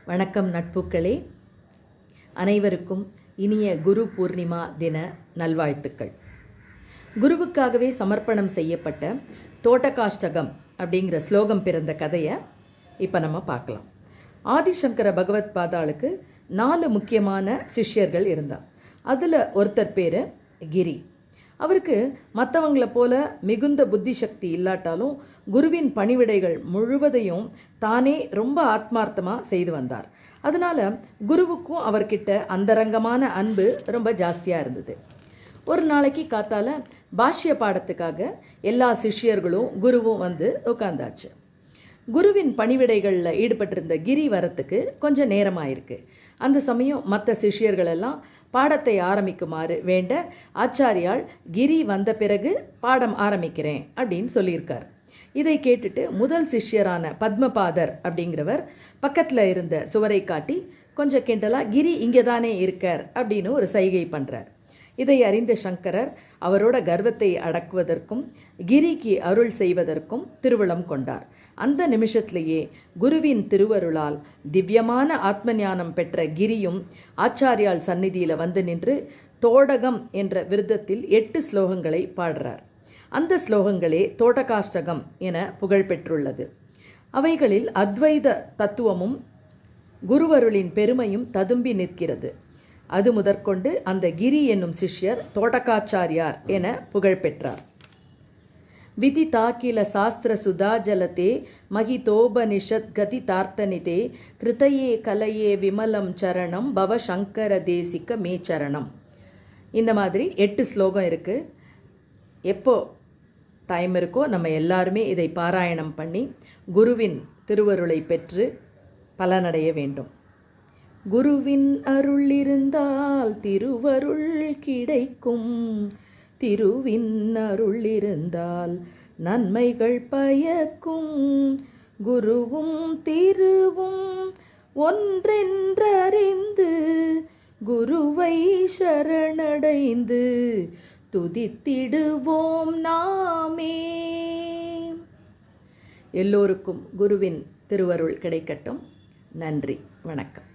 வணக்கம் நட்புக்களே, அனைவருக்கும் இனிய குரு பூர்ணிமா தின நல்வாழ்த்துக்கள். குருவுக்காகவே சமர்ப்பணம் செய்யப்பட்ட தோட்டகாஷ்டகம் அப்படிங்கிற ஸ்லோகம் பிறந்த கதையை இப்போ நம்ம பார்க்கலாம். ஆதிசங்கர பகவத் பாதாளுக்கு 4 முக்கியமான சிஷ்யர்கள் இருந்தார். அதில் ஒருத்தர் பேர் கிரி. அவருக்கு மற்றவங்களை போல மிகுந்த புத்தி சக்தி இல்லாட்டாலும் குருவின் பணிவிடைகள் முழுவதையும் தானே ரொம்ப ஆத்மார்த்தமாக செய்து வந்தார். அதனால் குருவுக்கும் அவர்கிட்ட அந்தரங்கமான அன்பு ரொம்ப ஜாஸ்தியாக இருந்தது. ஒரு நாளைக்கு காத்தால பாஷ்ய பாடத்துக்காக எல்லா சிஷ்யர்களும் குருவும் வந்து உட்கார்ந்தாச்சு. குருவின் பணிவிடைகளில் ஈடுபட்டிருந்த கிரி வரத்துக்கு கொஞ்சம் நேரமாயிருக்கு. அந்த சமயம் மற்ற சிஷ்யர்கள் எல்லாம் பாடத்தை ஆரம்பிக்குமாறு வேண்ட ஆச்சாரியால் கிரி வந்த பிறகு பாடம் ஆரம்பிக்கிறேன் அப்படின்னு சொல்லியிருக்கார். இதை கேட்டுட்டு முதல் சிஷ்யரான பத்மபாதர் அப்படிங்கிறவர் பக்கத்தில் இருந்த சுவரை காட்டி கொஞ்சம் கிண்டலாக கிரி இங்கே தானே இருக்கார் அப்படின்னு ஒரு சைகை பண்ணுறார். இதை அறிந்த சங்கரர் அவரோட கர்வத்தை அடக்குவதற்கும் கிரிக்கு அருள் செய்வதற்கும் திருவுளம் கொண்டார். அந்த நிமிஷத்திலேயே குருவின் திருவருளால் திவ்யமான ஆத்ம ஞானம் பெற்ற கிரியும் ஆச்சாரியால் சந்நிதியில் வந்து நின்று தோடகம் என்ற விருதத்தில் 8 ஸ்லோகங்களை பாடுறார். அந்த ஸ்லோகங்களே தோட்டகாஷ்டகம் என புகழ் பெற்றுள்ளது. அவைகளில் அத்வைத தத்துவமும் குருவருளின் பெருமையும் ததும்பி நிற்கிறது. அது முதற்கொண்டு அந்த கிரி என்னும் சிஷ்யர் தோட்டகாச்சாரியார் என புகழ் பெற்றார். விதி தாக்கில சாஸ்திர சுதாஜலத்தே மகிதோபனிஷத் கதி தார்த்தனிதே கிருதையே கலையே விமலம் சரணம் பவ சங்கர தேசிக்க மே சரணம். இந்த மாதிரி 8 ஸ்லோகம் இருக்குது. எப்போ டைம் இருக்கோ நம்ம எல்லாருமே இதை பாராயணம் பண்ணி குருவின் திருவருளை பெற்று பலனடைய வேண்டும். குருவின் அருள் இருந்தால் திருவருள் கிடைக்கும், திருவின் அருள் இருந்தால் நன்மைகள் பயக்கும். குருவும் திருவும் ஒன்றென்றறிந்து குருவை சரணடைந்து துதித்திடுவோம் நாமே. எல்லோருக்கும் குருவின் திருவருள் கிடைக்கட்டும். நன்றி, வணக்கம்.